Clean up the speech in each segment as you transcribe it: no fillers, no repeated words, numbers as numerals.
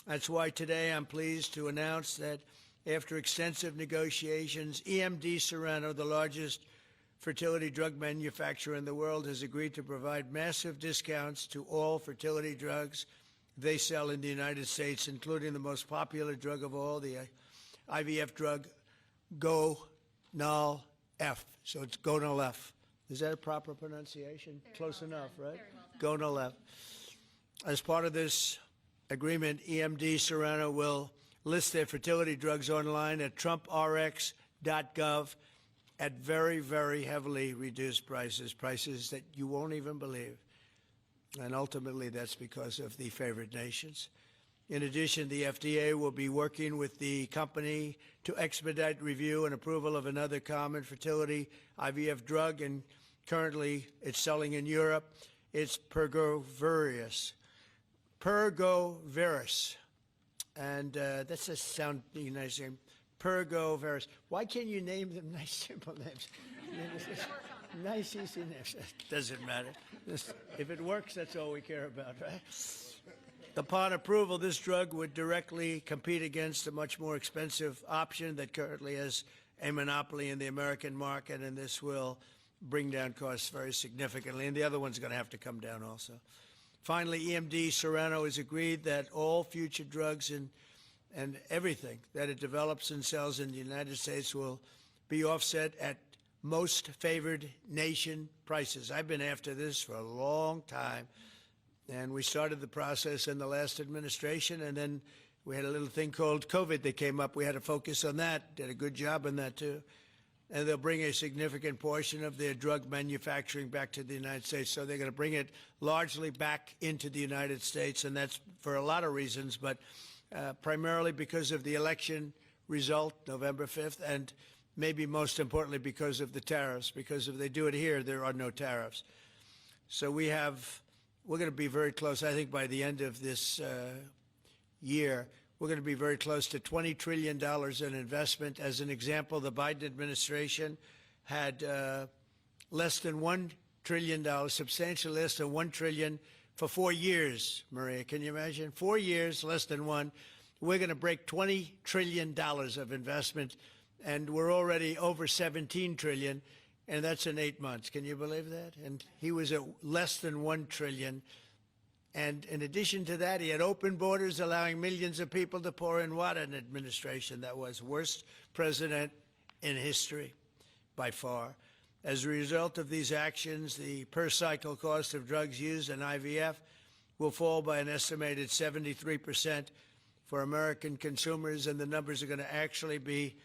That's why today I'm pleased to announce that after extensive negotiations, EMD Serrano, the largest fertility drug manufacturer in the world, has agreed to provide massive discounts to all fertility drugs they sell in the United States, including the most popular drug of all, the IVF drug Gonal-F. So it's Gonal-F. Is that a proper pronunciation? Very Close well enough, done. right? Very well done. Gonal-F. As part of this agreement, EMD Serrano will list their fertility drugs online at trumprx.gov at very, very heavily reduced prices, prices that you won't even believe. And ultimately, that's because of the favored nations. In addition, the FDA will be working with the company to expedite review and approval of another common fertility IVF drug, and currently it's selling in Europe. It's Pergoveris. And that's a sound nice name. Pergoveris. Why can't you name them nice, simple names? Nice, easy names. Doesn't matter. If it works, that's all we care about, right? Upon approval, this drug would directly compete against a much more expensive option that currently has a monopoly in the American market, and this will bring down costs very significantly. And the other one's going to have to come down also. Finally, EMD Serrano has agreed that all future drugs and everything that it develops and sells in the United States will be offset at most favored nation prices. I've been after this for a long time, and we started the process in the last administration, and then we had a little thing called COVID that came up. We had to focus on that, did a good job on that too. And they'll bring a significant portion of their drug manufacturing back to the United States. So they're going to bring it largely back into the United States, and that's for a lot of reasons, but primarily because of the election result, November 5th, and maybe most importantly because of the tariffs, because if they do it here, there are no tariffs. So we're going to be very close, I think, by the end of this year. We're going to be very close to $20 trillion in investment. As an example, the Biden administration had less than $1 trillion, substantially less than $1 trillion for 4 years, Maria. Can you imagine? 4 years, less than one. We're going to break $20 trillion of investment, and we're already over $17 trillion, and that's in 8 months. Can you believe that? And he was at less than $1 trillion. And in addition to that, he had open borders, allowing millions of people to pour in. What an administration that was. Worst president in history, by far. As a result of these actions, the per-cycle cost of drugs used in IVF will fall by an estimated 73% for American consumers, and the numbers are going to actually be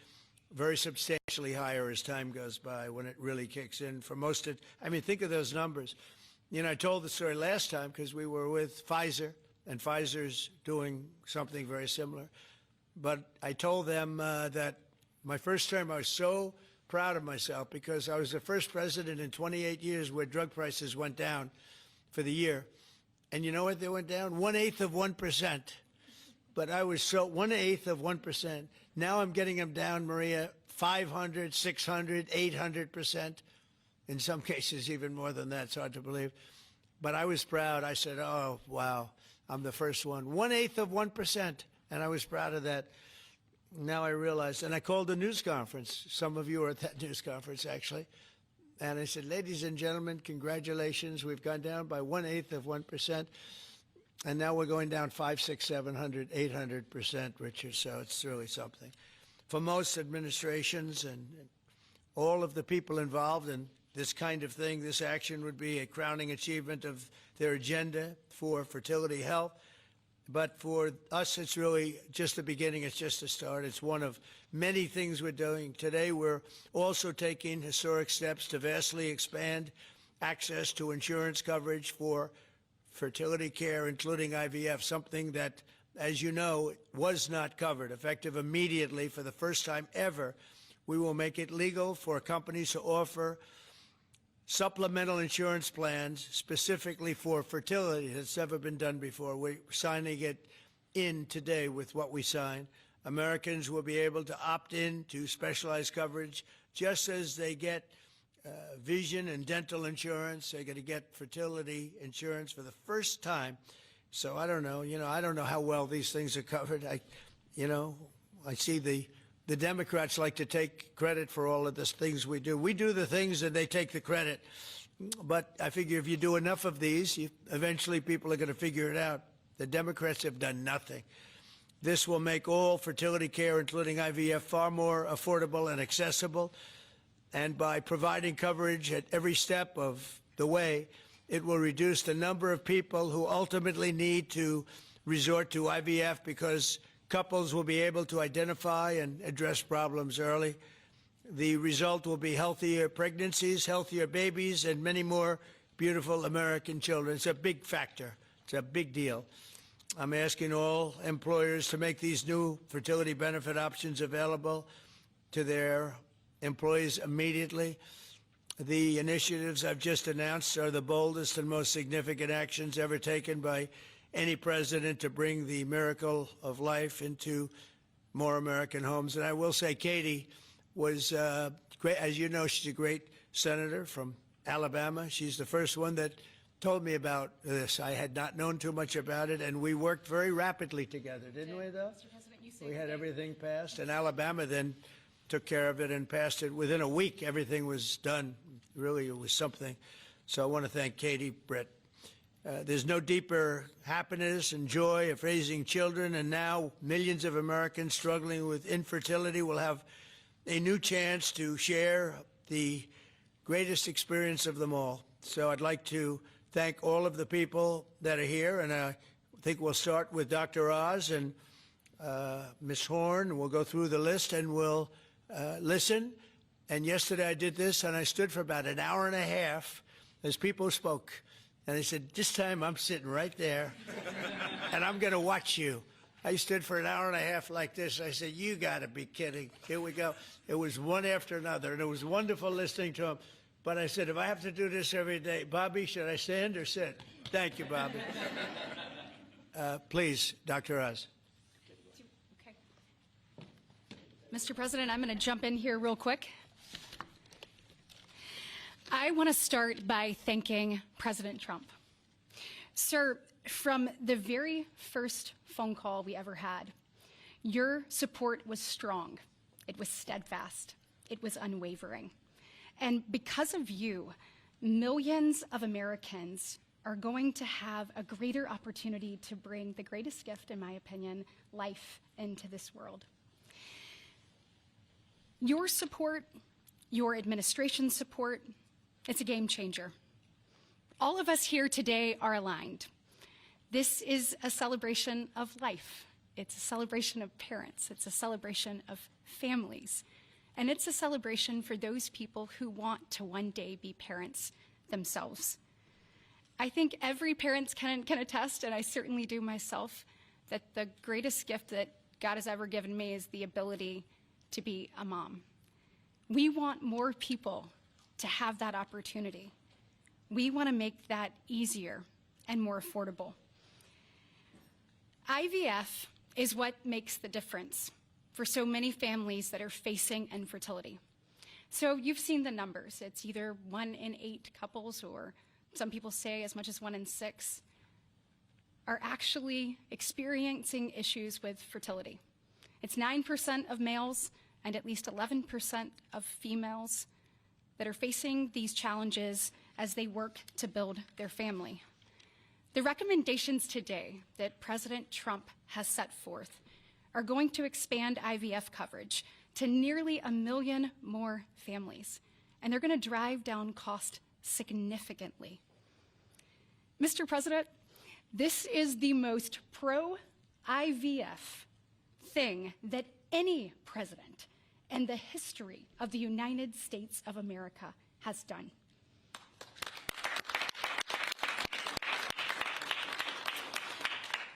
very substantially higher as time goes by when it really kicks in. For most of, I mean, think of those numbers. You know, I told the story last time because we were with Pfizer, and Pfizer's doing something very similar. But I told them that my first term, I was so proud of myself because I was the first president in 28 years where drug prices went down for the year. And you know what they went down? 1/8 of 1%. But I was so 1/8 of 1%. Now I'm getting them down, Maria, 500, 600, 800%. In some cases, even more than that. It's hard to believe. But I was proud. I said, oh, wow, I'm the first one. 1/8 of 1%. And I was proud of that. Now I realized, and I called a news conference. Some of you were at that news conference, actually. And I said, ladies and gentlemen, congratulations. We've gone down by 1/8 of 1%. And now we're going down 500, 600, 700, 800%, Richard. So it's really something. For most administrations and all of the people involved in this kind of thing, this action would be a crowning achievement of their agenda for fertility health. But for us, it's really just the beginning. It's just a start. It's one of many things we're doing. Today, we're also taking historic steps to vastly expand access to insurance coverage for fertility care, including IVF, something that, as you know, was not covered. Effective immediately, for the first time ever, we will make it legal for companies to offer supplemental insurance plans specifically for fertility. That's never been done before. We're signing it in today with what we sign. Americans will be able to opt in to specialized coverage just as they get vision and dental insurance. They're going to get fertility insurance for the first time So I don't know. I don't know how well these things are covered. I see the Democrats like to take credit for all of the things we do. We do the things and they take the credit. But I figure if you do enough of these, eventually people are going to figure it out. The Democrats have done nothing. This will make all fertility care, including IVF, far more affordable and accessible. And by providing coverage at every step of the way, it will reduce the number of people who ultimately need to resort to IVF because couples will be able to identify and address problems early. The result will be healthier pregnancies, healthier babies, and many more beautiful American children. It's a big factor. It's a big deal. I'm asking all employers to make these new fertility benefit options available to their employees immediately. The initiatives I've just announced are the boldest and most significant actions ever taken by any president to bring the miracle of life into more American homes. And I will say Katie was great. As you know, she's a great senator from Alabama. She's the first one that told me about this. I had not known too much about it, and we worked very rapidly together, didn't we, though? Mr. President, you saved We had the day. everything passed, and Alabama then took care of it and passed it. Within a week, everything was done. Really, it was something. So I want to thank Katie, Brett. There's no deeper happiness and joy of raising children, and now millions of Americans struggling with infertility will have a new chance to share the greatest experience of them all. So I'd like to thank all of the people that are here, and I think we'll start with Dr. Oz and Ms. Horn. We'll go through the list and we'll listen. And yesterday I did this, and I stood for about an hour and a half as people spoke. And I said, this time I'm sitting right there, and I'm going to watch you. I stood for an hour and a half like this. I said, you got to be kidding. Here we go. It was one after another, and it was wonderful listening to them. But I said, if I have to do this every day, Bobby, should I stand or sit? Thank you, Bobby. Please, Dr. Oz. Okay. Mr. President, I'm going to jump in here real quick. I want to start by thanking President Trump. Sir, from the very first phone call we ever had, your support was strong. It was steadfast. It was unwavering. And because of you, millions of Americans are going to have a greater opportunity to bring the greatest gift, in my opinion, life into this world. Your support, your administration's support, it's a game changer. All of us here today are aligned. This is a celebration of life. It's a celebration of parents. It's a celebration of families. And it's a celebration for those people who want to one day be parents themselves. I think every parent can attest, and I certainly do myself, that the greatest gift that God has ever given me is the ability to be a mom. We want more people to have that opportunity. We want to make that easier and more affordable. IVF is what makes the difference for so many families that are facing infertility. So you've seen the numbers. It's either 1 in 8 couples, or some people say as much as 1 in 6, are actually experiencing issues with fertility. It's 9% of males and at least 11% of females that are facing these challenges as they work to build their family. The recommendations today that President Trump has set forth are going to expand IVF coverage to nearly 1 million more families, and they're going to drive down cost significantly. Mr. President, this is the most pro-IVF thing that any president in the history of the United States of America has done.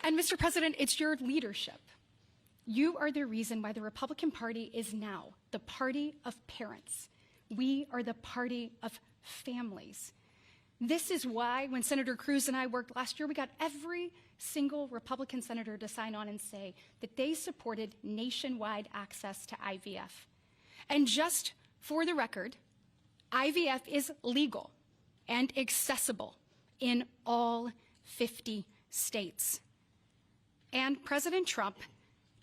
And Mr. President, it's your leadership. You are the reason why the Republican Party is now the party of parents. We are the party of families. This is why when Senator Cruz and I worked last year, we got every single Republican senator to sign on and say that they supported nationwide access to IVF. And just for the record, IVF is legal and accessible in all 50 states. And President Trump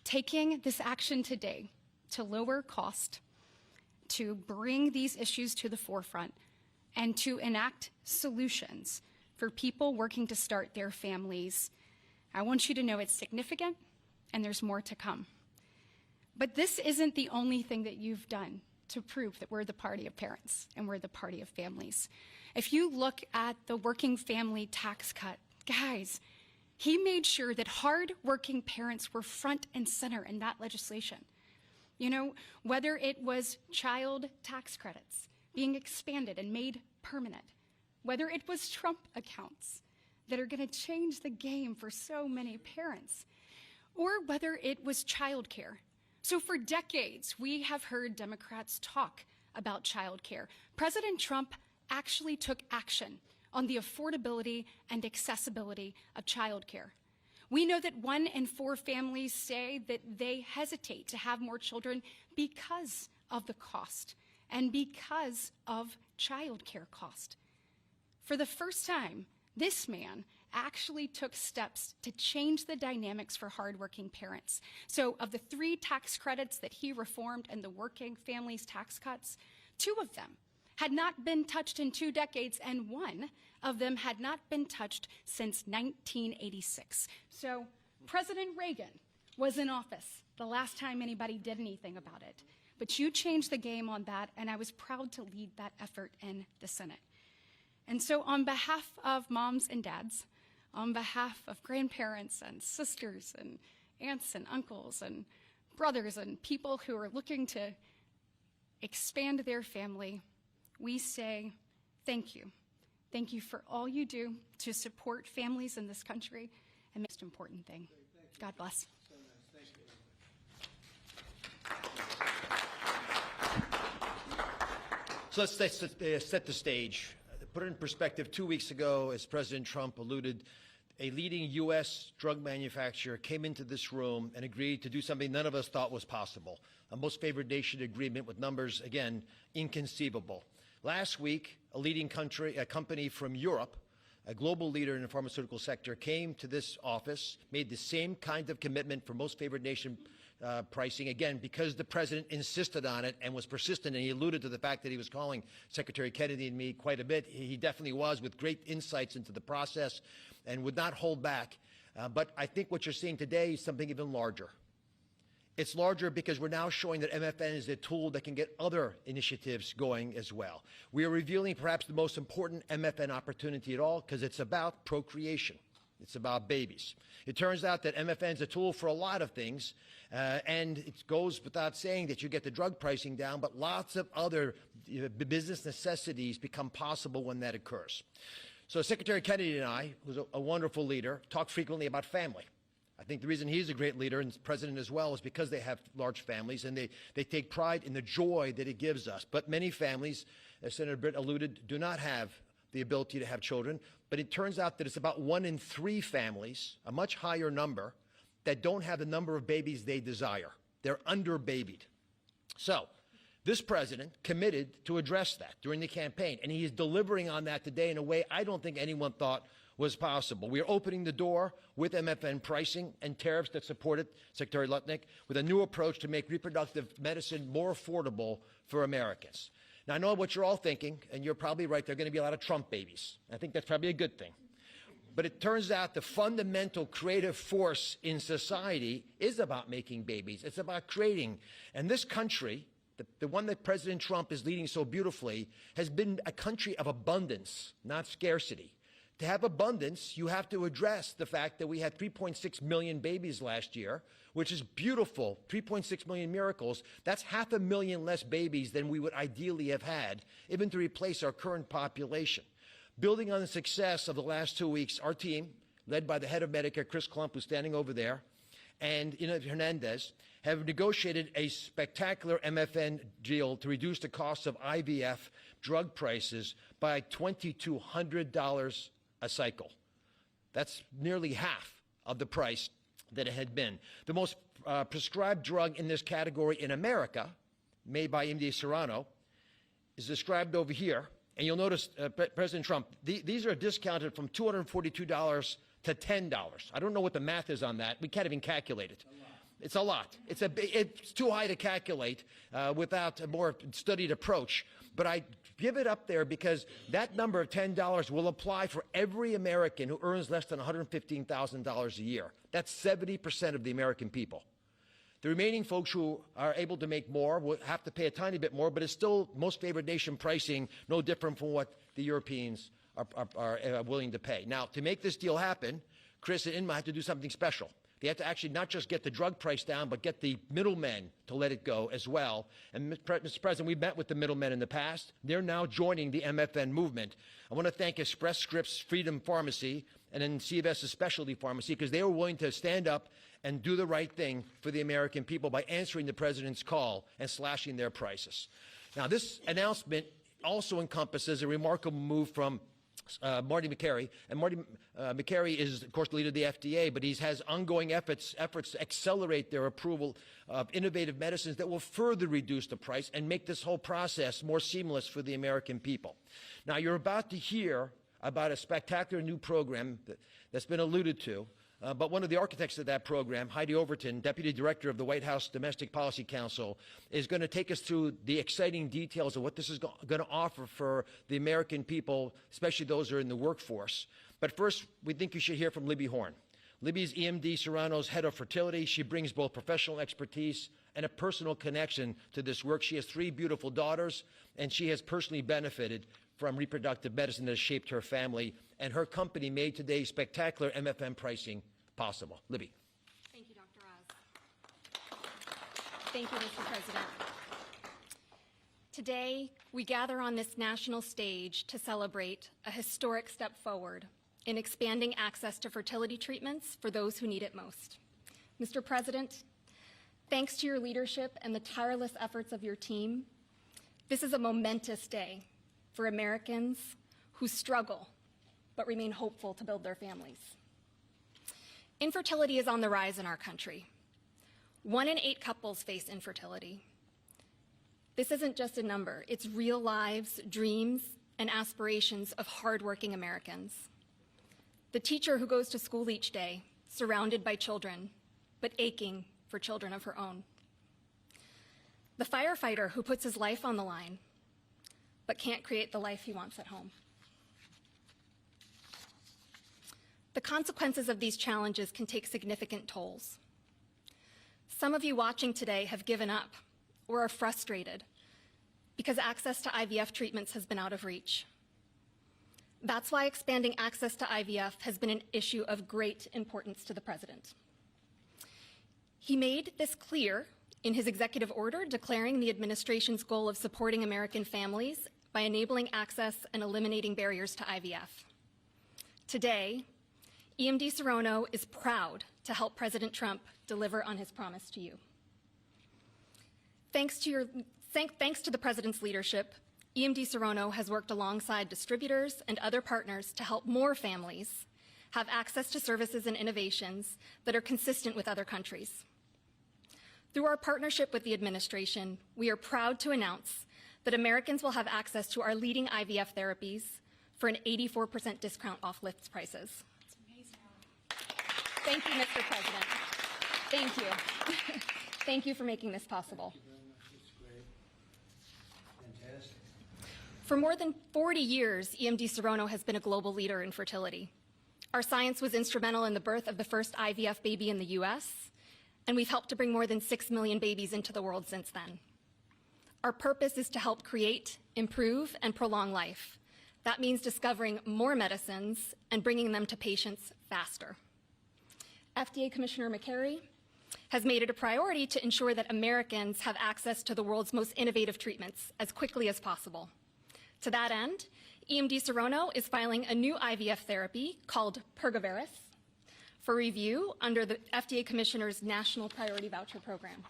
taking this action today to lower cost, to bring these issues to the forefront, and to enact solutions for people working to start their families. I want you to know it's significant, and there's more to come. But this isn't the only thing that you've done to prove that we're the party of parents and we're the party of families. If you look at the working family tax cut, guys, he made sure that hard-working parents were front and center in that legislation. You know, whether it was child tax credits being expanded and made permanent, whether it was Trump accounts that are going to change the game for so many parents, or whether it was childcare. So for decades, we have heard Democrats talk about childcare. President Trump actually took action on the affordability and accessibility of childcare. We know that 1 in 4 families say that they hesitate to have more children because of the cost and because of childcare cost. For the first time, this man actually took steps to change the dynamics for hardworking parents. So of the 3 tax credits that he reformed and the working families tax cuts, 2 of them had not been touched in 2 decades, and 1 of them had not been touched since 1986. So President Reagan was in office the last time anybody did anything about it. But you changed the game on that, and I was proud to lead that effort in the Senate. And so on behalf of moms and dads, on behalf of grandparents and sisters and aunts and uncles and brothers and people who are looking to expand their family, we say thank you. Thank you for all you do to support families in this country, and most important thing, God bless. So let's set the stage. Put it in perspective, 2 weeks ago, as President Trump alluded, a leading U.S. drug manufacturer came into this room and agreed to do something none of us thought was possible. A most favored nation agreement with numbers, again, inconceivable. Last week, a company from Europe, a global leader in the pharmaceutical sector, came to this office, made the same kind of commitment for most favored nation pricing, again, because the president insisted on it and was persistent, and he alluded to the fact that he was calling Secretary Kennedy and me quite a bit. He definitely was, with great insights into the process, and would not hold back. But I think what you're seeing today is something even larger. It's larger because we're now showing that MFN is a tool that can get other initiatives going as well. We are revealing perhaps the most important MFN opportunity at all, because it's about procreation. It's about babies. It turns out that MFN is a tool for a lot of things, and it goes without saying that you get the drug pricing down, but lots of other business necessities become possible when that occurs. So Secretary Kennedy and I, who's a wonderful leader, talk frequently about family. I think the reason he's a great leader, and president as well, is because they have large families, and they take pride in the joy that it gives us. But many families, as Senator Britt alluded, do not have the ability to have children. But it turns out that it's about 1 in 3 families, a much higher number, that don't have the number of babies they desire. They're under-babied. So this president committed to address that during the campaign, and he is delivering on that today in a way I don't think anyone thought was possible. We are opening the door with MFN pricing and tariffs that support it, Secretary Lutnick, with a new approach to make reproductive medicine more affordable for Americans. Now, I know what you're all thinking, and you're probably right. There are going to be a lot of Trump babies. I think that's probably a good thing. But it turns out the fundamental creative force in society is about making babies. It's about creating. And this country, the one that President Trump is leading so beautifully, has been a country of abundance, not scarcity. To have abundance, you have to address the fact that we had 3.6 million babies last year, which is beautiful, 3.6 million miracles. That's 500,000 less babies than we would ideally have had, even to replace our current population. Building on the success of the last 2 weeks, our team, led by the head of Medicare, Chris Klump, who's standing over there, and Ina Hernandez, have negotiated a spectacular MFN deal to reduce the cost of IVF drug prices by $2,200 a cycle. That's nearly half of the price that it had been. The most prescribed drug in this category in America, made by MD Serrano, is described over here. And you'll notice, President Trump, these are discounted from $242 to $10. I don't know what the math is on that. We can't even calculate it. It's a lot. It's too high to calculate without a more studied approach. But I give it up there because that number of $10 will apply for every American who earns less than $115,000 a year. That's 70% of the American people. The remaining folks who are able to make more will have to pay a tiny bit more, but it's still most favored nation pricing, no different from what the Europeans are willing to pay. Now, to make this deal happen, Chris and Inma had to do something special. They had to actually not just get the drug price down, but get the middlemen to let it go as well. And Mr. President, we've met with the middlemen in the past. They're now joining the MFN movement. I want to thank Express Scripts Freedom Pharmacy and then CVS's Specialty Pharmacy because they were willing to stand up and do the right thing for the American people by answering the president's call and slashing their prices. Now, this announcement also encompasses a remarkable move from Marty Makary. And Marty Makary is, of course, the leader of the FDA, but he has ongoing efforts to accelerate their approval of innovative medicines that will further reduce the price and make this whole process more seamless for the American people. Now, you're about to hear about a spectacular new program that's been alluded to, but one of the architects of that program, Heidi Overton, Deputy Director of the White House Domestic Policy Council, is going to take us through the exciting details of what this is going to offer for the American people, especially those who are in the workforce. But first, we think you should hear from Libby Horn. Libby's EMD Serrano's head of fertility. She brings both professional expertise and a personal connection to this work. She has 3 beautiful daughters, and she has personally benefited from reproductive medicine that has shaped her family, and her company made today's spectacular MFM pricing possible. Libby. Thank you, Dr. Oz. Thank you, Mr. President. Today, we gather on this national stage to celebrate a historic step forward in expanding access to fertility treatments for those who need it most. Mr. President, thanks to your leadership and the tireless efforts of your team, this is a momentous day for Americans who struggle but remain hopeful to build their families. Infertility is on the rise in our country. 1 in 8 couples face infertility. This isn't just a number, it's real lives, dreams, and aspirations of hardworking Americans. The teacher who goes to school each day, surrounded by children, but aching for children of her own. The firefighter who puts his life on the line, but can't create the life he wants at home. The consequences of these challenges can take significant tolls. Some of you watching today have given up or are frustrated because access to IVF treatments has been out of reach. That's why expanding access to IVF has been an issue of great importance to the President. He made this clear in his executive order declaring the administration's goal of supporting American families by enabling access and eliminating barriers to IVF. Today, EMD Serrano is proud to help President Trump deliver on his promise to you. Thanks to the President's leadership, EMD Serrano has worked alongside distributors and other partners to help more families have access to services and innovations that are consistent with other countries. Through our partnership with the administration, we are proud to announce that Americans will have access to our leading IVF therapies for an 84% discount off list prices. Thank you, Mr. President. Thank you. Thank you for making this possible. Thank you very much. It's great. Fantastic. For more than 40 years, EMD Serrano has been a global leader in fertility. Our science was instrumental in the birth of the first IVF baby in the US, and we've helped to bring more than 6 million babies into the world since then. Our purpose is to help create, improve, and prolong life. That means discovering more medicines and bringing them to patients faster. FDA Commissioner Makary has made it a priority to ensure that Americans have access to the world's most innovative treatments as quickly as possible. To that end, EMD Serrano is filing a new IVF therapy called Pergoveris for review under the FDA Commissioner's National Priority Voucher Program.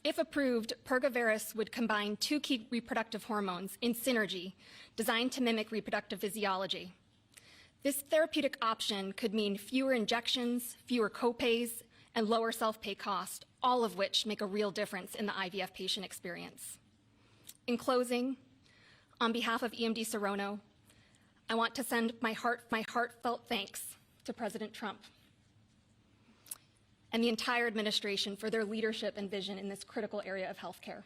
If approved, Pergoveris would combine 2 key reproductive hormones in synergy designed to mimic reproductive physiology. This therapeutic option could mean fewer injections, fewer copays, and lower self-pay cost, all of which make a real difference in the IVF patient experience. In closing, on behalf of EMD Serrano, I want to send my heartfelt thanks to President Trump and the entire administration for their leadership and vision in this critical area of healthcare.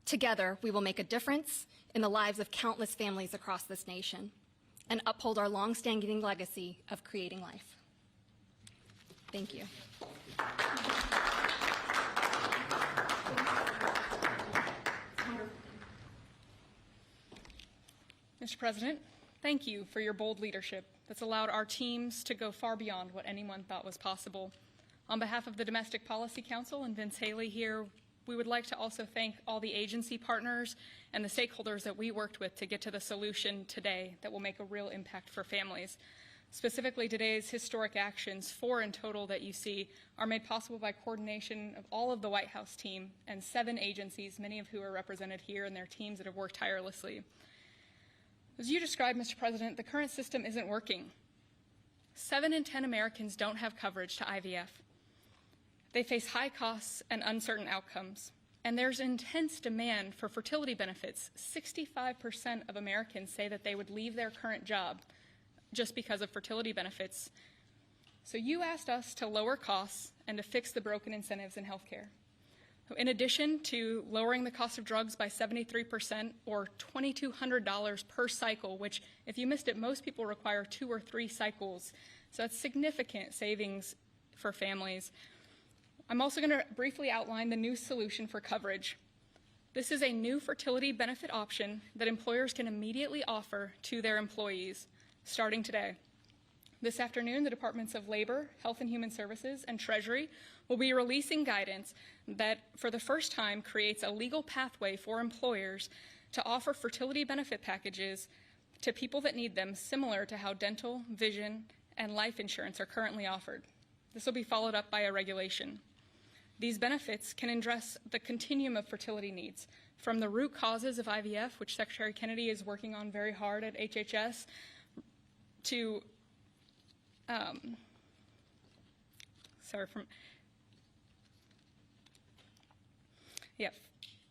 Together, we will make a difference in the lives of countless families across this nation and uphold our long-standing legacy of creating life. Thank you. Mr. President, thank you for your bold leadership that's allowed our teams to go far beyond what anyone thought was possible. On behalf of the Domestic Policy Council and Vince Haley here, we would like to also thank all the agency partners and the stakeholders that we worked with to get to the solution today that will make a real impact for families. Specifically, today's historic actions, 4 in total that you see, are made possible by coordination of all of the White House team and 7 agencies, many of who are represented here, and their teams that have worked tirelessly. As you described, Mr. President, the current system isn't working. 7 in 10 Americans don't have coverage to IVF. They face high costs and uncertain outcomes. And there's intense demand for fertility benefits. 65% of Americans say that they would leave their current job just because of fertility benefits. So you asked us to lower costs and to fix the broken incentives in healthcare. In addition to lowering the cost of drugs by 73% or $2,200 per cycle, which if you missed it, most people require 2 or 3 cycles. So that's significant savings for families. I'm also going to briefly outline the new solution for coverage. This is a new fertility benefit option that employers can immediately offer to their employees starting today. This afternoon, the Departments of Labor, Health and Human Services, and Treasury will be releasing guidance that, for the first time, creates a legal pathway for employers to offer fertility benefit packages to people that need them, similar to how dental, vision, and life insurance are currently offered. This will be followed up by a regulation. These benefits can address the continuum of fertility needs, from the root causes of IVF, which Secretary Kennedy is working on very hard at HHS, to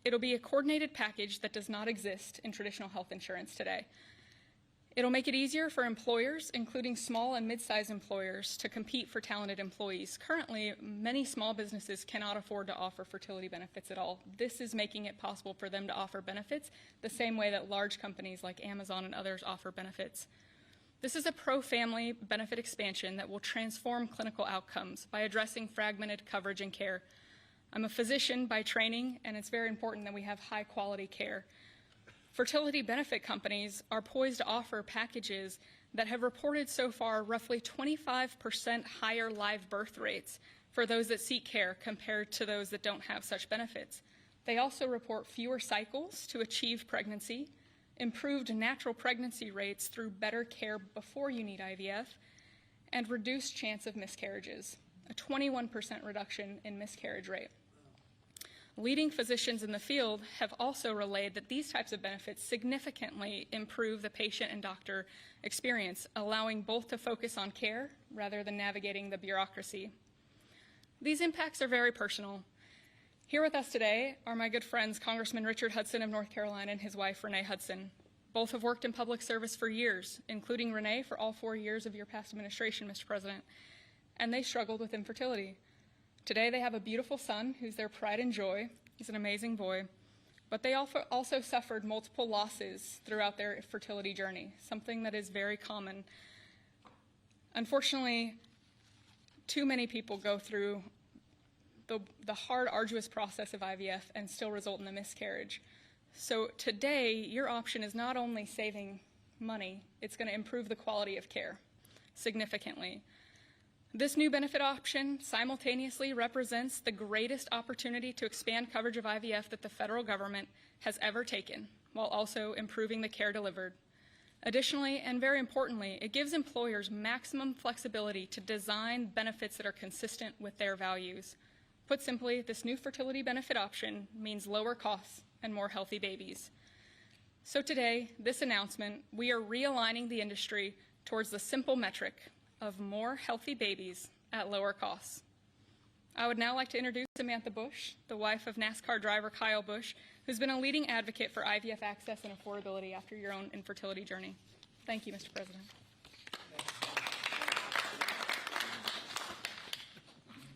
it'll be a coordinated package that does not exist in traditional health insurance today. It'll make it easier for employers, including small and mid-sized employers, to compete for talented employees. Currently, many small businesses cannot afford to offer fertility benefits at all. This is making it possible for them to offer benefits the same way that large companies like Amazon and others offer benefits. This is a pro-family benefit expansion that will transform clinical outcomes by addressing fragmented coverage and care. I'm a physician by training, and it's very important that we have high-quality care. Fertility benefit companies are poised to offer packages that have reported so far roughly 25% higher live birth rates for those that seek care compared to those that don't have such benefits. They also report fewer cycles to achieve pregnancy, improved natural pregnancy rates through better care before you need IVF, and reduced chance of miscarriages, a 21% reduction in miscarriage rate. Leading physicians in the field have also relayed that these types of benefits significantly improve the patient and doctor experience, allowing both to focus on care rather than navigating the bureaucracy. These impacts are very personal. Here with us today are my good friends, Congressman Richard Hudson of North Carolina and his wife, Renee Hudson. Both have worked in public service for years, including Renee for all 4 years of your past administration, Mr. President, and they struggled with infertility. Today they have a beautiful son who's their pride and joy. He's an amazing boy. But they also suffered multiple losses throughout their fertility journey, something that is very common. Unfortunately, too many people go through the hard, arduous process of IVF and still result in a miscarriage. So today, your option is not only saving money, it's going to improve the quality of care significantly. This new benefit option simultaneously represents the greatest opportunity to expand coverage of IVF that the federal government has ever taken, while also improving the care delivered. Additionally, and very importantly, it gives employers maximum flexibility to design benefits that are consistent with their values. Put simply, this new fertility benefit option means lower costs and more healthy babies. So today, this announcement, we are realigning the industry towards the simple metric of more healthy babies at lower costs. I would now like to introduce Samantha Bush, the wife of NASCAR driver Kyle Busch, who's been a leading advocate for IVF access and affordability after your own infertility journey. Thank you, Mr. President.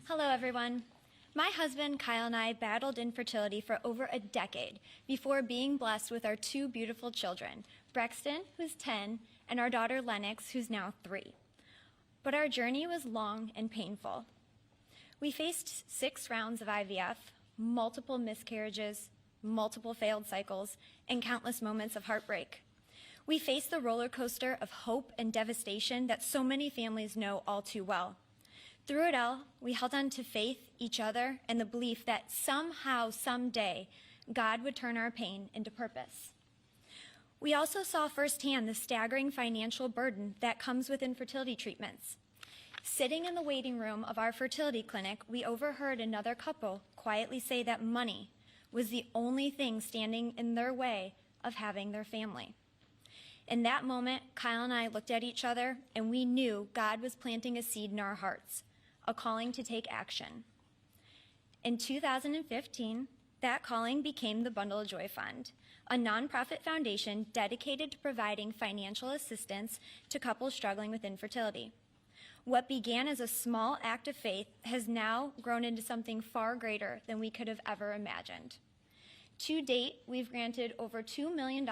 Hello, everyone. My husband, Kyle, and I battled infertility for over a decade before being blessed with our two beautiful children, Brexton, who's 10, and our daughter, Lennox, who's now 3. But our journey was long and painful. We faced 6 rounds of IVF, multiple miscarriages, multiple failed cycles, and countless moments of heartbreak. We faced the roller coaster of hope and devastation that so many families know all too well. Through it all, we held on to faith, each other, and the belief that somehow, someday, God would turn our pain into purpose. We also saw firsthand the staggering financial burden that comes with infertility treatments. Sitting in the waiting room of our fertility clinic, we overheard another couple quietly say that money was the only thing standing in their way of having their family. In that moment, Kyle and I looked at each other, and we knew God was planting a seed in our hearts, a calling to take action. In 2015, that calling became the Bundle of Joy Fund, a nonprofit foundation dedicated to providing financial assistance to couples struggling with infertility. What began as a small act of faith has now grown into something far greater than we could have ever imagined. To date, we've granted over $2 million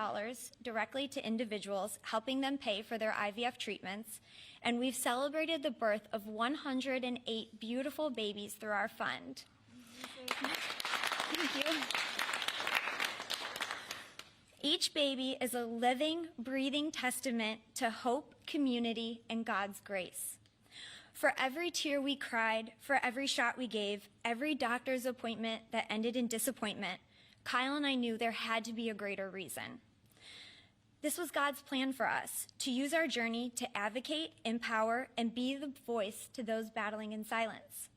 directly to individuals, helping them pay for their IVF treatments, and we've celebrated the birth of 108 beautiful babies through our fund. Thank you. Each baby is a living, breathing testament to hope, community, and God's grace. For every tear we cried, for every shot we gave, every doctor's appointment that ended in disappointment, Kyle and I knew there had to be a greater reason. This was God's plan for us, to use our journey to advocate, empower, and be the voice to those battling in silence.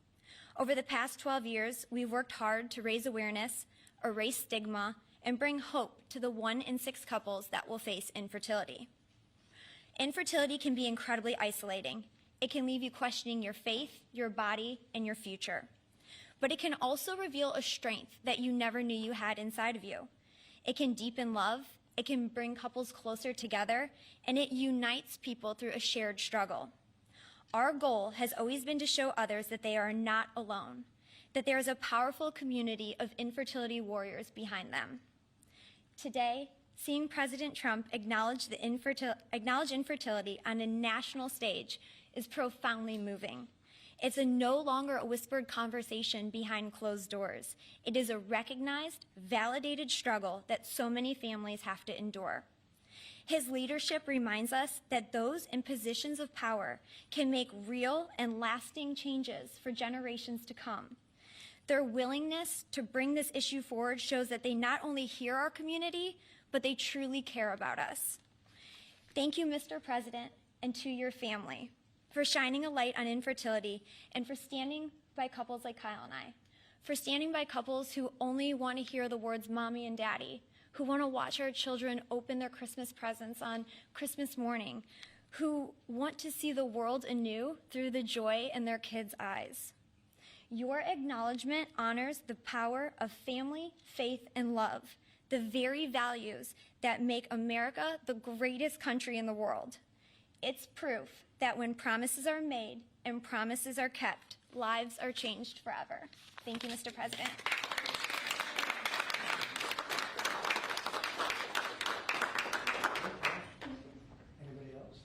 Over the past 12 years, we've worked hard to raise awareness, erase stigma, and bring hope to the 1 in 6 couples that will face infertility. Infertility can be incredibly isolating. It can leave you questioning your faith, your body, and your future. But it can also reveal a strength that you never knew you had inside of you. It can deepen love, it can bring couples closer together, and it unites people through a shared struggle. Our goal has always been to show others that they are not alone, that there is a powerful community of infertility warriors behind them. Today, seeing President Trump acknowledge infertility on a national stage is profoundly moving. It's no longer a whispered conversation behind closed doors. It is a recognized, validated struggle that so many families have to endure. His leadership reminds us that those in positions of power can make real and lasting changes for generations to come. Their willingness to bring this issue forward shows that they not only hear our community, but they truly care about us. Thank you, Mr. President, and to your family, for shining a light on infertility and for standing by couples like Kyle and I, for standing by couples who only want to hear the words mommy and daddy, who want to watch our children open their Christmas presents on Christmas morning, who want to see the world anew through the joy in their kids' eyes. Your acknowledgement honors the power of family, faith, and love, the very values that make America the greatest country in the world. It's proof that when promises are made and promises are kept, lives are changed forever. Thank you, Mr. President. Anybody else?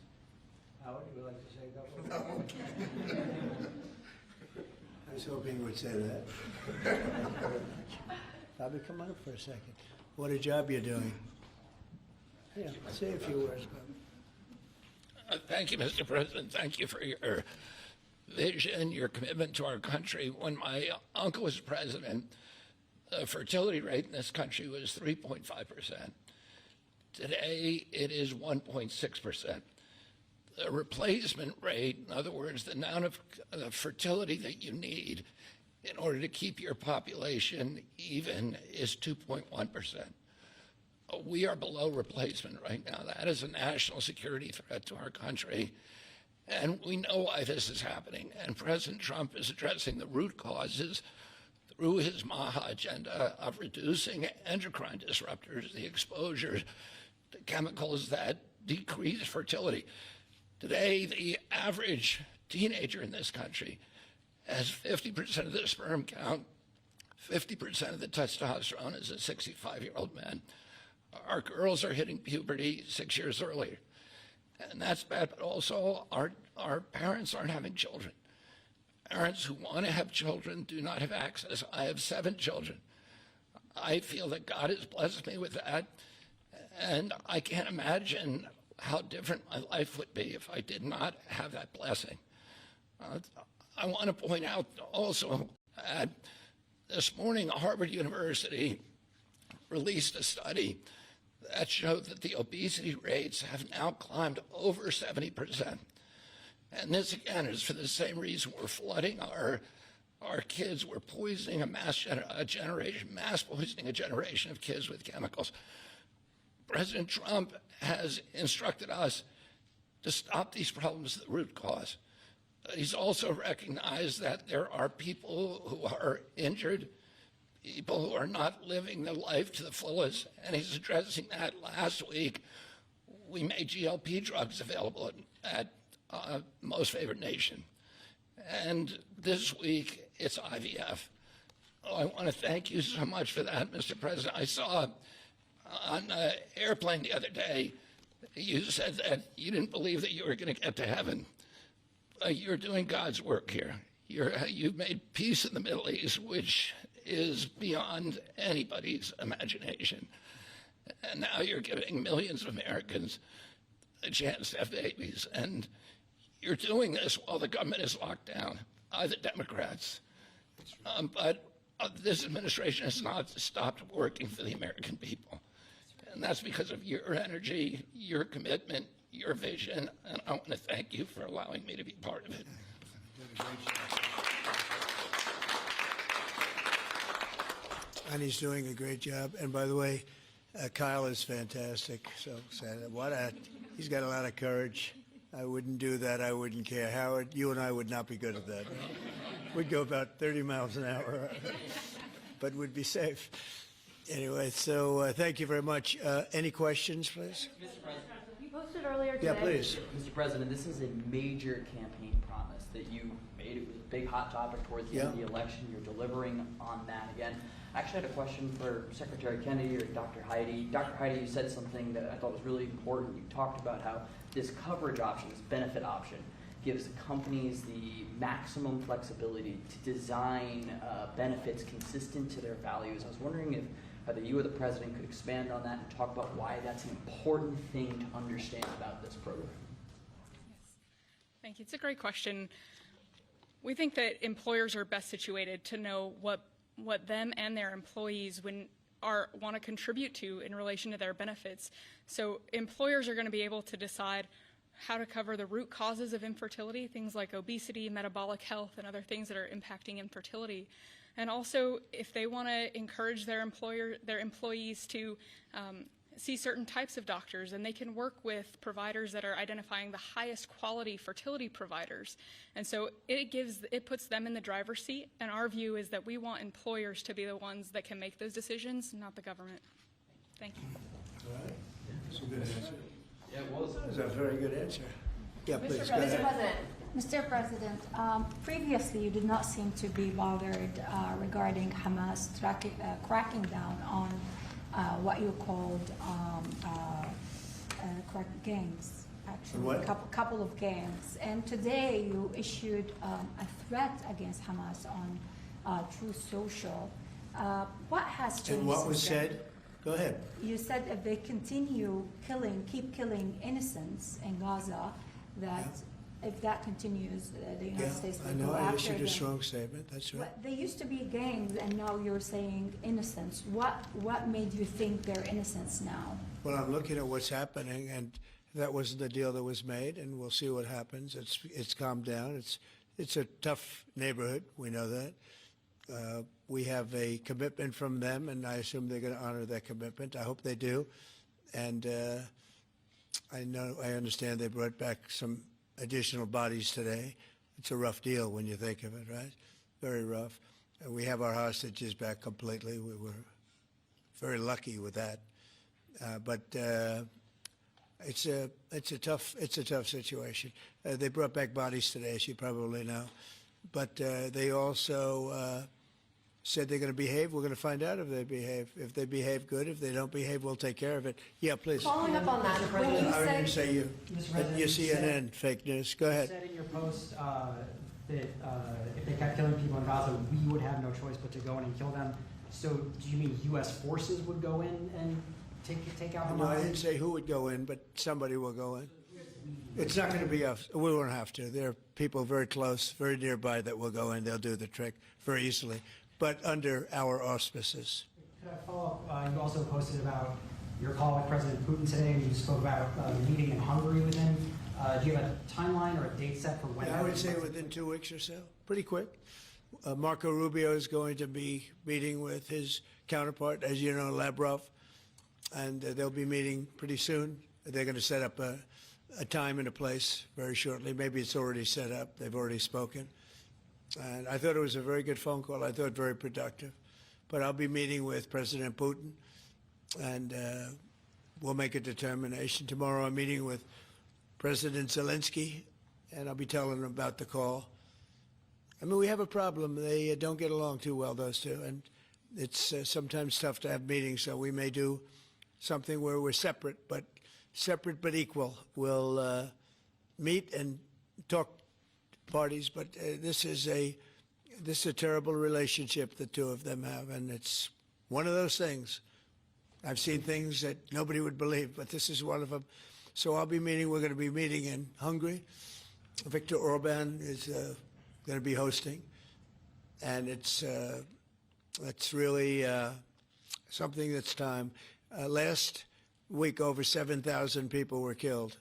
Howard, you would like to say a couple? No. I was hoping you would say that. Bobby, come on up for a second. What a job you're doing. Yeah, say a few words, Bobby. Thank you, Mr. President. Thank you for your vision, your commitment to our country. When my uncle was president, the fertility rate in this country was 3.5%. Today, it is 1.6%. The replacement rate, in other words, the amount of fertility that you need in order to keep your population even, is 2.1%. We are below replacement right now. That is a national security threat to our country. And we know why this is happening. And President Trump is addressing the root causes through his MAHA agenda of reducing endocrine disruptors, the exposure to chemicals that decrease fertility. Today, the average teenager in this country has 50% of the sperm count, 50% of the testosterone as a 65-year-old man. Our girls are hitting puberty 6 years earlier. And that's bad, but also our parents aren't having children. Parents who want to have children do not have access. I have 7 children. I feel that God has blessed me with that, and I can't imagine how different my life would be if I did not have that blessing. I want to point out also that this morning Harvard University released a study that showed that the obesity rates have now climbed over 70%. And this, again, is for the same reason we're flooding our kids. We're poisoning mass poisoning a generation of kids with chemicals. President Trump has instructed us to stop these problems at the root cause. He's also recognized that there are people who are injured, people who are not living their life to the fullest, and he's addressing that. Last week, we made GLP drugs available at Most Favored Nation. And this week, it's IVF. I want to thank you so much for that, Mr. President. I saw on an airplane the other day, you said that you didn't believe that you were going to get to heaven. You're doing God's work here. You've made peace in the Middle East, which is beyond anybody's imagination. And now you're giving millions of Americans a chance to have babies. And you're doing this while the government is locked down by the Democrats. But this administration has not stopped working for the American people. And that's because of your energy, your commitment, your vision, and I want to thank you for allowing me to be part of it. And he's doing a great job. And by the way, Kyle is fantastic. So he's got a lot of courage. I wouldn't do that. I wouldn't care. Howard, you and I would not be good at that. We'd go about 30 miles an hour, but we'd be safe. Anyway, so thank you very much. Any questions, please? Mr. President, you posted earlier today. Yeah, please. Mr. President, this is a major campaign promise that you made. It was a big hot topic towards the end of the election. You're delivering on that again. I actually had a question for Secretary Kennedy or Dr. Heidi. Dr. Heidi, you said something that I thought was really important. You talked about how this coverage option, this benefit option, gives companies the maximum flexibility to design benefits consistent to their values. I was wondering if either you or the President could expand on that and talk about why that's an important thing to understand about this program. Yes. Thank you. It's a great question. We think that employers are best situated to know what them and their employees want to contribute to in relation to their benefits. So employers are going to be able to decide how to cover the root causes of infertility, things like obesity, metabolic health, and other things that are impacting infertility. And also, if they want to encourage their employees to see certain types of doctors, and they can work with providers that are identifying the highest quality fertility providers. And so it puts them in the driver's seat, and our view is that we want employers to be the ones that can make those decisions, not the government. Thank you. All right. That's a good answer. Yeah, it was. That's a very good answer. Yeah, please, go Mr. ahead. President. Mr. President, previously you did not seem to be bothered regarding Hamas cracking down on what you called gangs, actually, What? couple of gangs. And today you issued a threat against Hamas on Truth Social. What has changed? And what was since then? said? Go ahead. You said if they continue keep killing innocents in Gaza, that if that continues, the United States I will know go I after issued a them. strong statement. That's right. But they used to be gangs, and now you're saying innocents. What made you think they're innocents now? Well, I'm looking at what's happening, and that wasn't the deal that was made, and we'll see what happens. It's calmed down. It's a tough neighborhood. We know that. We have a commitment from them, and I assume they're going to honor that commitment. I hope they do. And I understand they brought back some additional bodies today. It's a rough deal when you think of it, right? Very rough. We have our hostages back completely. We were very lucky with that. But it's a tough situation. They brought back bodies today, as you probably know. but they also said they're going to behave. We're going to find out if they behave. If they behave good, if they don't behave, we'll take care of it. Yeah, please. Following up on that, when you I didn't said say you. Mr. President, You you CNN, fake news. Go ahead. You said in your post that if they kept killing people in Gaza, we would have no choice but to go in and kill them. So do you mean U.S. forces would go in and take out Hamas? No, I didn't say who would go in, but somebody will go in. It's not going to be us. We won't have to. There are people very close, very nearby that will go in. They'll do the trick very easily, but under our auspices. Could I follow up? You also posted about your call with President Putin today, and you spoke about the meeting in Hungary with him. Do you have a timeline or a date set for when? I would say within 2 weeks or so, pretty quick. Marco Rubio is going to be meeting with his counterpart, as you know, Lavrov, and they'll be meeting pretty soon. They're going to set up a time and a place very shortly. Maybe it's already set up. They've already spoken. And I thought it was a very good phone call. I thought very productive. But I'll be meeting with President Putin, and we'll make a determination. Tomorrow I'm meeting with President Zelensky, and I'll be telling him about the call. I mean, we have a problem. They don't get along too well, those two, and it's sometimes tough to have meetings, so we may do something where we're separate but equal. We'll meet and talk parties, but this is a terrible relationship the two of them have, and it's one of those things. I've seen things that nobody would believe, but this is one of them. So I'll be meeting. We're going to be meeting in Hungary. Viktor Orban is going to be hosting, and it's really something that's time. Last week, over 7,000 people were killed.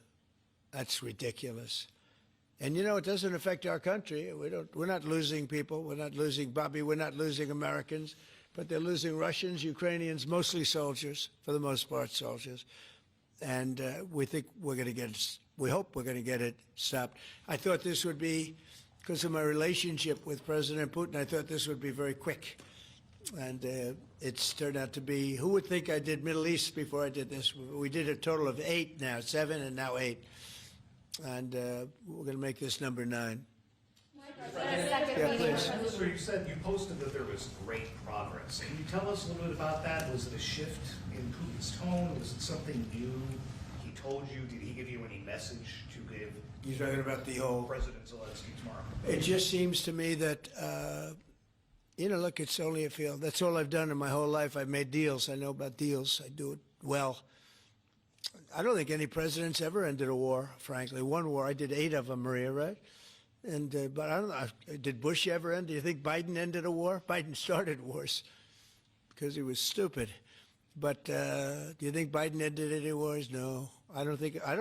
That's ridiculous. And you know, it doesn't affect our country. We're not losing people. We're not losing Bobby. We're not losing Americans, but they're losing Russians, Ukrainians, mostly soldiers, for the most part, soldiers. And we think we're going to get it. We hope we're going to get it stopped. I thought this would be, because of my relationship with President Putin, I thought this would be very quick. And it's turned out to be, who would think I did Middle East before I did this? We did a total of 8 now, 7 and now 8. And we're going to make this number 9. Yeah, please. So you said you posted that there was great progress. Can you tell us a little bit about that? Was it a shift in Putin's tone? Was it something new he told you? Did he give you any message to give? You're talking about the whole President Zelensky tomorrow. It just seems to me that, you know, look, it's only a field. That's all I've done in my whole life. I've made deals. I know about deals. I do it well. I don't think any president's ever ended a war, frankly. One war, I did 8 of them, Maria, right? And but I don't know, did Bush ever end? Do you think Biden ended a war? Biden started wars because he was stupid. But do you think Biden ended any wars? No, I don't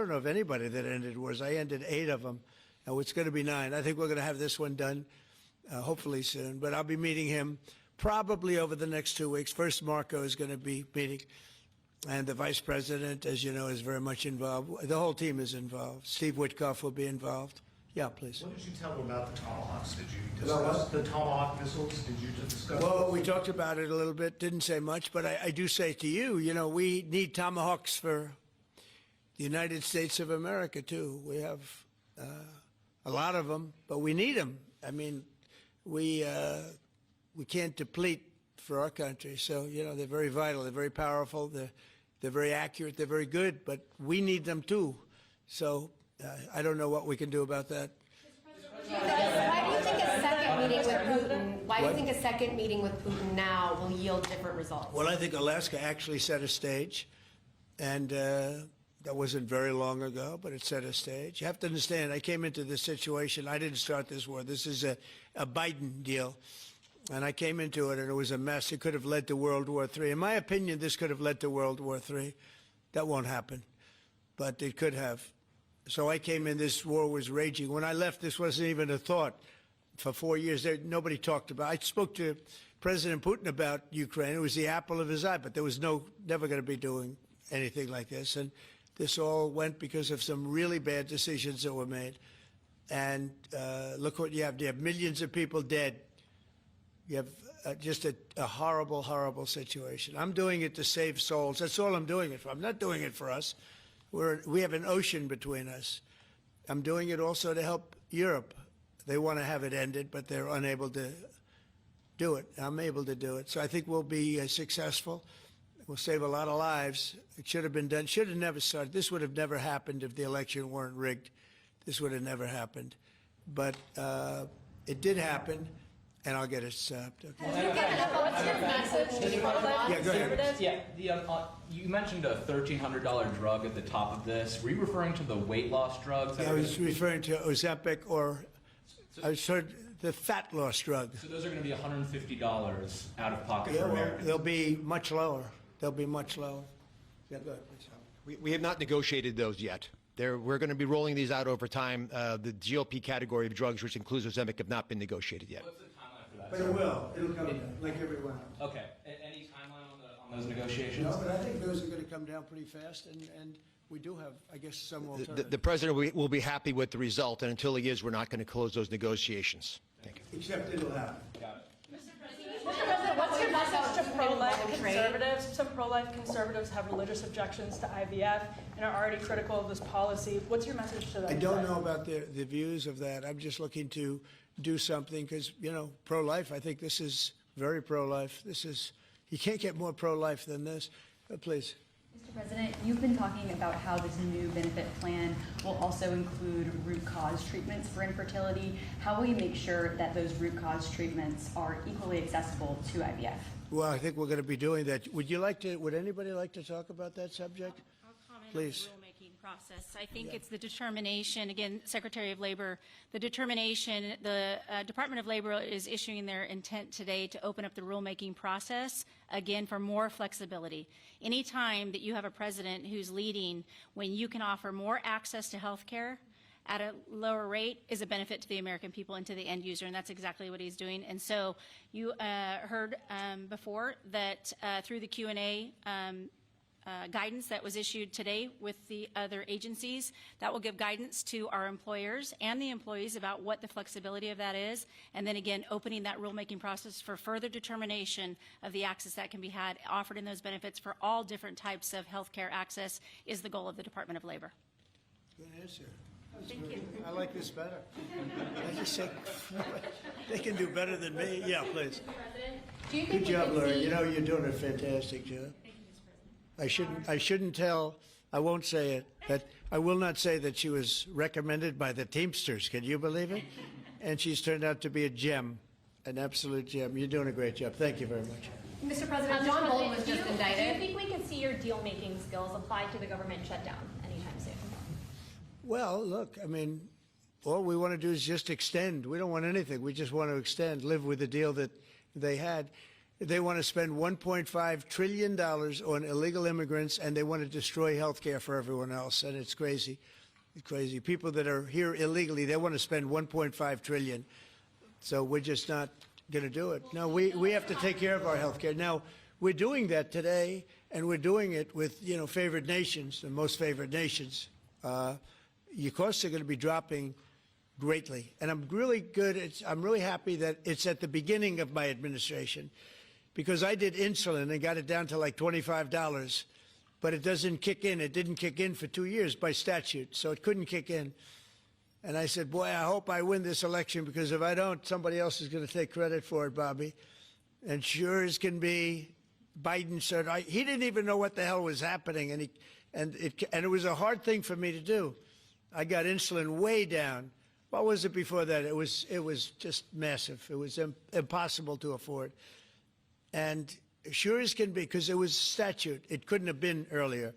know of anybody that ended wars. I ended 8 of them. Now it's going to be 9. I think we're going to have this one done hopefully soon. But I'll be meeting him probably over the next 2 weeks. First, Marco is going to be meeting. And the vice president, as you know, is very much involved. The whole team is involved. Steve Witkoff will be involved. Yeah, please. What did you tell him about the Tomahawks? Did you discuss the Tomahawk missiles? Did you discuss? Well, we talked about it a little bit. Didn't say much, but I do say to you, you know, we need Tomahawks for the United States of America too. We have a lot of them, but we need them. I mean, we can't deplete for our country. So you know, they're very vital. They're very powerful. They're very accurate. They're very good, but we need them too. So. I don't know what we can do about that. Why do you think a second meeting with Putin? Why do you think a second meeting with Putin now will yield different results? Well, I think Alaska actually set a stage, and that wasn't very long ago, but it set a stage. You have to understand, I came into this situation. I didn't start this war. This is a Biden deal, and I came into it, and it was a mess. It could have led to World War III. In my opinion, this could have led to World War III. That won't happen, but it could have. So I came in, this war was raging. When I left, this wasn't even a thought. For 4 years, nobody talked about it. I spoke to President Putin about Ukraine. It was the apple of his eye, but there was never going to be doing anything like this. And this all went because of some really bad decisions that were made. And look what you have. You have millions of people dead. You have just a horrible, horrible situation. I'm doing it to save souls. That's all I'm doing it for. I'm not doing it for us. We have an ocean between us. I'm doing it also to help Europe. They want to have it ended, but they're unable to do it. I'm able to do it. So I think we'll be successful. We'll save a lot of lives. It should have been done. Should have never started. This would have never happened if the election weren't rigged. This would have never happened. But it did happen, and I'll get it stopped. Okay. What's your message to pro-life Yeah, go ahead. conservatives? Yeah, you mentioned a $1,300 drug at the top of this. Were you referring to the weight loss drugs? I was referring to Ozempic, or I was heard the fat loss drug. So those are going to be $150 out of pocket Yeah, for well, Americans. they'll be much lower. They'll be much lower. Yeah, go ahead, please. We have not negotiated those yet. We're going to be rolling these out over time. The GLP category of drugs, which includes Ozempic, have not been negotiated yet. What's the timeline for that? But it will. It'll come down, like everyone else. Okay. Any timeline on those negotiations? No, but I think those are going to come down pretty fast, and we do have, I guess, some alternatives. The president will be happy with the result, and until he is, we're not going to close those negotiations. Thank you. Except it'll happen. Got it. Mr. President, what's your message to pro-life conservatives? Some pro-life conservatives have religious objections to IVF and are already critical of this policy. What's your message to them? I don't know about the views of that. I'm just looking to do something because, pro-life, I think this is very pro-life. You can't get more pro-life than this. Please. Mr. President, you've been talking about how this new benefit plan will also include root cause treatments for infertility. How will you make sure that those root cause treatments are equally accessible to IVF? Well, I think we're going to be doing that. Would anybody like to talk about that subject? I'll comment Please. on the rulemaking process. I think it's the determination, again, Secretary of Labor, the determination, the Department of Labor is issuing their intent today to open up the rulemaking process, again, for more flexibility. Anytime that you have a president who's leading when you can offer more access to health care at a lower rate is a benefit to the American people and to the end user, and that's exactly what he's doing. And so you heard before that through the Q&A guidance that was issued today with the other agencies, that will give guidance to our employers and the employees about what the flexibility of that is, and then again opening that rulemaking process for further determination of the access that can be had offered in those benefits for all different types of health care access is the goal of the Department of Labor. Good answer. Thank you. I like this better. I just say they can do better than me. Yeah, please. Do you Good think job, Lori. You're doing a fantastic job. I shouldn't tell. I won't say it. But I will not say that she was recommended by the Teamsters. Can you believe it? And she's turned out to be a gem, an absolute gem. You're doing a great job. Thank you very much. Mr. President, John Bolton was just do indicted. you think we can see your deal-making skills applied to the government shutdown anytime soon? Well, look, all we want to do is just extend. We don't want anything. We just want to extend, live with the deal that they had. They want to spend $1.5 trillion on illegal immigrants, and they want to destroy health care for everyone else, and it's crazy. It's crazy. People that are here illegally, they want to spend $1.5 trillion. So we're just not going to do it. No, we have to take care of our health care. Now, we're doing that today, and we're doing it with, favored nations, the most favored nations. Your costs are going to be dropping greatly. And I'm really happy that it's at the beginning of my administration, because I did insulin and got it down to like $25, but it doesn't kick in. It didn't kick in for 2 years by statute, so it couldn't kick in. And I said, boy, I hope I win this election, because if I don't, somebody else is going to take credit for it, Bobby. And sure as can be, Biden said, he didn't even know what the hell was happening, and it was a hard thing for me to do. I got insulin way down. What was it before that? It was just massive. It was impossible to afford. And sure as can be, because it was statute, it couldn't have been earlier.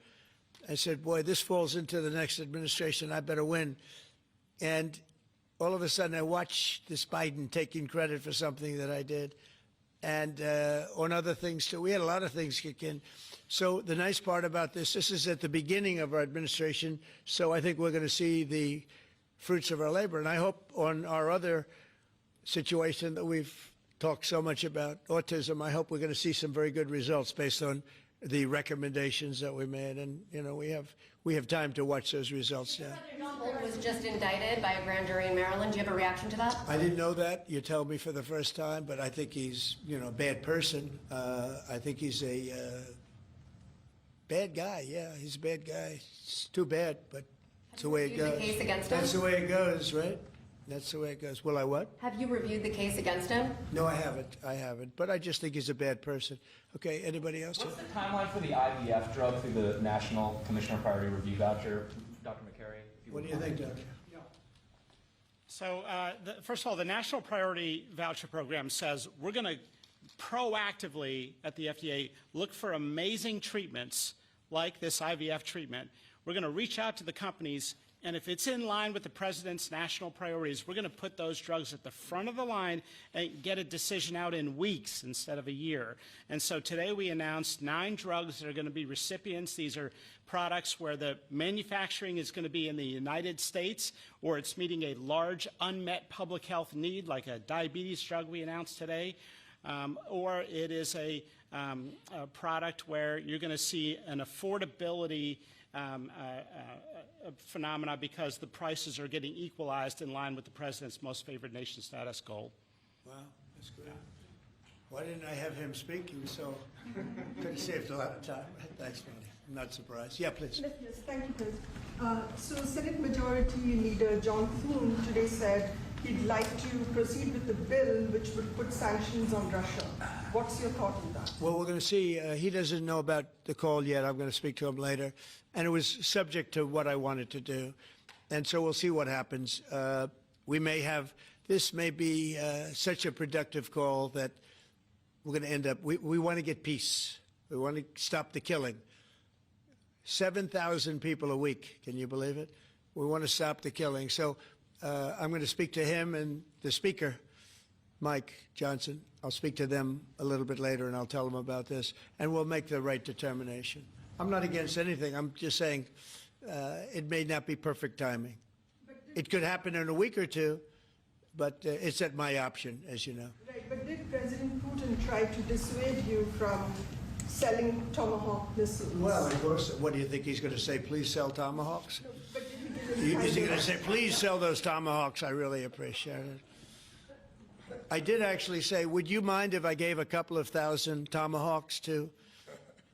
I said, boy, this falls into the next administration. I better win. And all of a sudden, I watched this Biden taking credit for something that I did, and on other things too. We had a lot of things kick in. So the nice part about this is at the beginning of our administration. So I think we're going to see the fruits of our labor. And I hope on our other situation that we've talked so much about, autism, I hope we're going to see some very good results based on the recommendations that we made. And, we have time to watch those results now. John Bolton was just indicted by a grand jury in Maryland. Do you have a reaction to that? I didn't know that. You tell me for the first time, but I think he's, a bad person. I think he's a bad guy. Yeah, he's a bad guy. It's too bad, but it's the way it goes. The case against him? That's the way it goes, right? That's the way it goes. Will I what? Have you reviewed the case against him? No, I haven't. But I just think he's a bad person. Okay, anybody else? What's the timeline for the IVF drug through the National Commissioner Priority Review Voucher, Dr. McCary? What do you think, Doctor? So, first of all, the National Priority Voucher Program says we're going to proactively at the FDA look for amazing treatments like this IVF treatment. We're going to reach out to the companies, and if it's in line with the president's national priorities, we're going to put those drugs at the front of the line and get a decision out in weeks instead of a year. And so today we announced 9 drugs that are going to be recipients. These are products where the manufacturing is going to be in the United States, or it's meeting a large unmet public health need, like a diabetes drug we announced today, or it is a product where you're going to see an affordability phenomena because the prices are getting equalized in line with the president's most favored nation status goal. Wow, that's good. Why didn't I have him speak? He was so, could have saved a lot of time. Thanks, Tony. I'm not surprised. Yeah, please. Yes, thank you, Chris. So Senate Majority Leader John Thune today said he'd like to proceed with the bill which would put sanctions on Russia. What's your thought on that? Well, we're going to see. He doesn't know about the call yet. I'm going to speak to him later. And it was subject to what I wanted to do. And so we'll see what happens. We may have, this may be such a productive call that we're going to end up, we want to get peace. We want to stop the killing. 7,000 people a week. Can you believe it? We want to stop the killing. So I'm going to speak to him and the speaker, Mike Johnson. I'll speak to them a little bit later, and I'll tell them about this, and we'll make the right determination. I'm not against anything. I'm just saying it may not be perfect timing. It could happen in a week or two, but it's at my option, as you know. Right, but did President Putin try to dissuade you from selling Tomahawk missiles? Well, of course. What do you think he's going to say? Please sell Tomahawks? No, but did he Is he going to say, please sell those Tomahawks? I really appreciate it. I did actually say, would you mind if I gave a couple of thousand Tomahawks to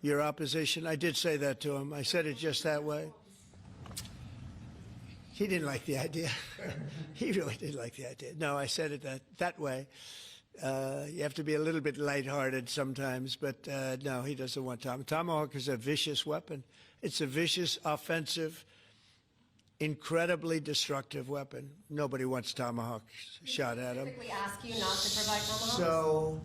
your opposition? I did say that to him. I said it just that way. He didn't like the idea. He really didn't like the idea. No, I said it that way. You have to be a little bit lighthearted sometimes, but no, he doesn't want Tomahawk. Tomahawk is a vicious weapon. It's a vicious, offensive, incredibly destructive weapon. Nobody wants Tomahawk shot at them. Typically ask you not to provide Tomahawks? So,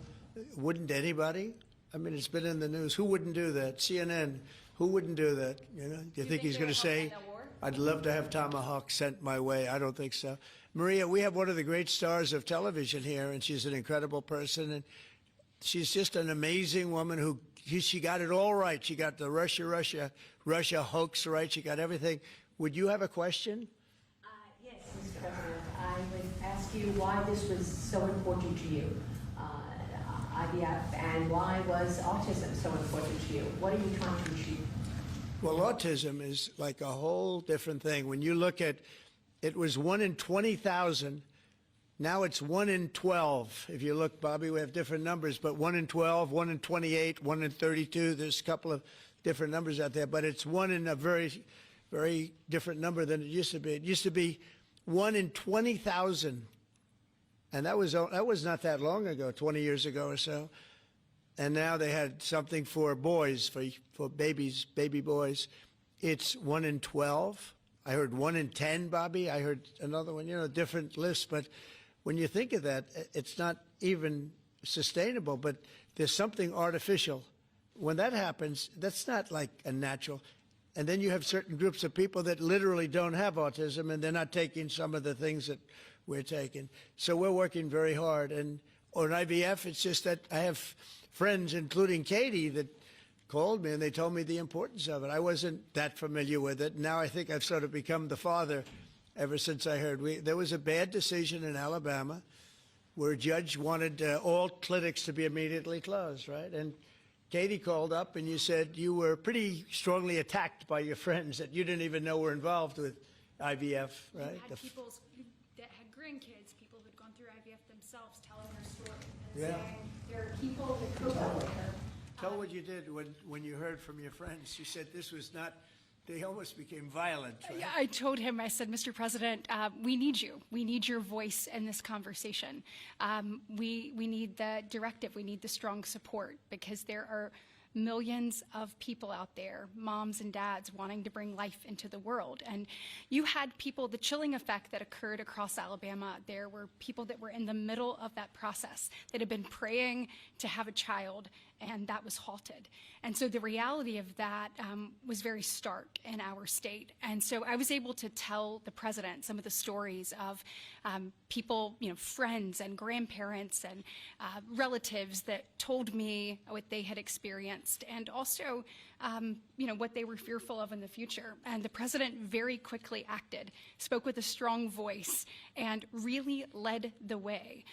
wouldn't anybody? I mean, it's been in the news. Who wouldn't do that? CNN. Who wouldn't do that? You know? Do you think he's going to say, "I'd love to have Tomahawk sent my way"? I don't think so. Maria, we have one of the great stars of television here, and she's an incredible person, and she's just an amazing woman who she got it all right. She got the Russia hoax right. She got everything. Would you have a question? Yes, Mr. President. I would ask you why this was so important to you, IVF, and why was autism so important to you? What are you trying to achieve? Well, autism is like a whole different thing. When you look at, it was 1 in 20,000. Now it's 1 in 12. If you look, Bobby, we have different numbers, but 1 in 12, 1 in 28, 1 in 32. There's a couple of different numbers out there, but it's 1 in a very, very different number than it used to be. It used to be 1 in 20,000. And that was not that long ago, 20 years ago or so. And now they had something for boys, for babies, baby boys. It's 1 in 12. I heard 1 in 10, Bobby. I heard another one, different lists. But when you think of that, it's not even sustainable, but there's something artificial. When that happens, that's not like a natural. And then you have certain groups of people that literally don't have autism, and they're not taking some of the things that we're taking. So we're working very hard. And on IVF, it's just that I have friends, including Katie, that called me and they told me the importance of it. I wasn't that familiar with it. Now I think I've sort of become the father ever since I heard. There was a bad decision in Alabama where a judge wanted all clinics to be immediately closed, right? And Katie called up and you said you were pretty strongly attacked by your friends that you didn't even know were involved with IVF, right? You had people that had grandkids, people who'd gone through IVF themselves, telling their story and Yeah. saying there are people that cope with her. Tell what you did when you heard from your friends. You said this was not They almost became violent. Right? I told him, I said, Mr. President, we need you. We need your voice in this conversation. We need the directive. We need the strong support, because there are millions of people out there, moms and dads, wanting to bring life into the world. And you had people, the chilling effect that occurred across Alabama, there were people that were in the middle of that process that had been praying to have a child, and that was halted. And so the reality of that was very stark in our state. And so I was able to tell the president some of the stories of people, friends and grandparents and relatives that told me what they had experienced, and also what they were fearful of in the future. And the president very quickly acted, spoke with a strong voice, and really led the way.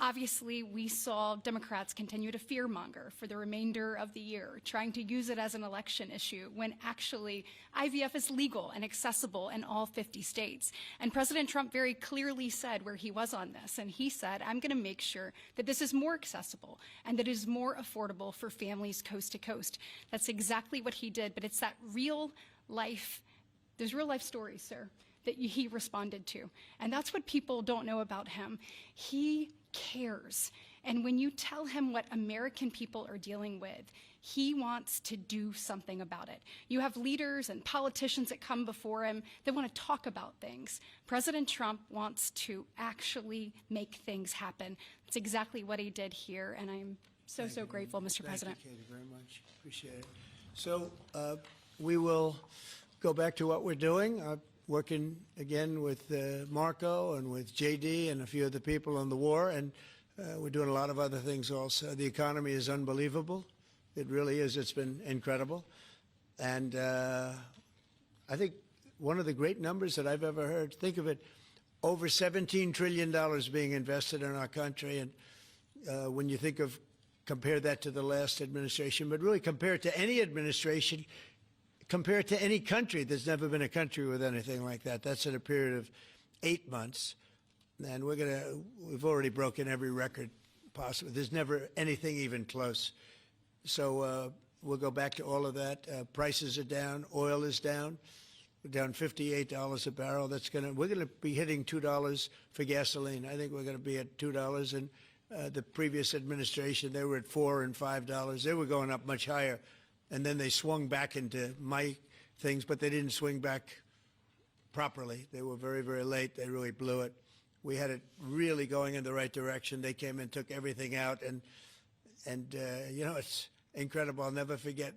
Obviously, we saw Democrats continue to fearmonger for the remainder of the year, trying to use it as an election issue, when actually IVF is legal and accessible in all 50 states. And President Trump very clearly said where he was on this, and he said, I'm going to make sure that this is more accessible and that it is more affordable for families coast to coast. That's exactly what he did, but it's that real life, those real life stories, sir, that he responded to. And that's what people don't know about him. He cares. And when you tell him what American people are dealing with, he wants to do something about it. You have leaders and politicians that come before him that want to talk about things. President Trump wants to actually make things happen. That's exactly what he did here, and I'm so grateful, Mr. President. Thank you, Katie, very much. Appreciate it. So we will go back to what we're doing. Working again with Marco and with JD and a few other people on the war, and we're doing a lot of other things also. The economy is unbelievable. It really is. It's been incredible. And I think one of the great numbers that I've ever heard, think of it, over $17 trillion being invested in our country. And when you think of, compare that to the last administration, but really compare it to any administration, compare it to any country. There's never been a country with anything like that. That's in a period of 8 months. And we've already broken every record possible. There's never anything even close. So we'll go back to all of that. Prices are down. Oil is down. We're down $58 a barrel. We're going to be hitting $2 for gasoline. I think we're going to be at $2. And the previous administration, they were at $4 and $5. They were going up much higher. And then they swung back into my things, but they didn't swing back properly. They were very, very late. They really blew it. We had it really going in the right direction. They came and took everything out, and it's incredible. I'll never forget.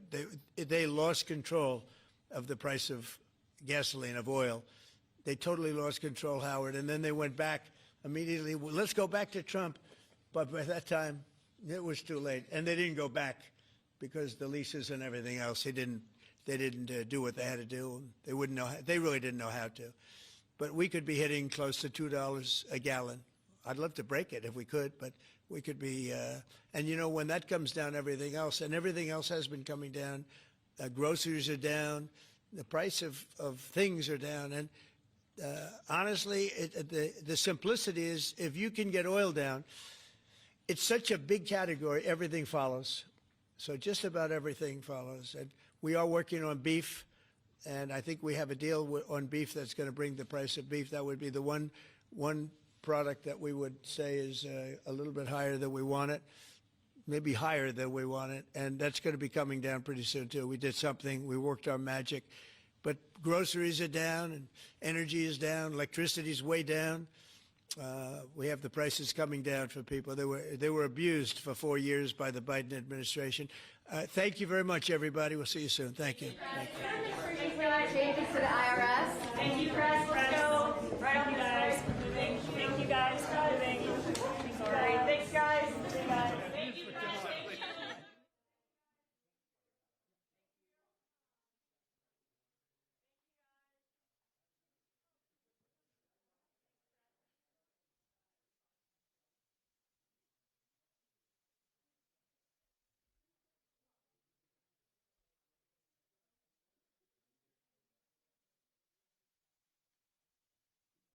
They lost control of the price of gasoline, of oil. They totally lost control, Howard, and then they went back immediately. Well, let's go back to Trump, but by that time it was too late, and they didn't go back because the leases and everything else. They didn't do what they had to do. They wouldn't know. They really didn't know how to. But we could be hitting close to $2 a gallon. I'd love to break it if we could, but we could be. And when that comes down, everything else, and everything else has been coming down. Groceries are down. The price of things are down. And honestly, the simplicity is, if you can get oil down, it's such a big category, everything follows. So just about everything follows. And we are working on beef. And I think we have a deal on beef that's going to bring the price of beef. That would be the one product that we would say is a little bit higher than we want it, maybe higher than we want it. And that's going to be coming down pretty soon, too. We did something. We worked our magic. But groceries are down, and energy is down. Electricity is way down. We have the prices coming down for people. They were abused for 4 years by the Biden administration. Thank you very much, everybody. We'll see you soon. Thank you. Thank you. Changes to the IRS.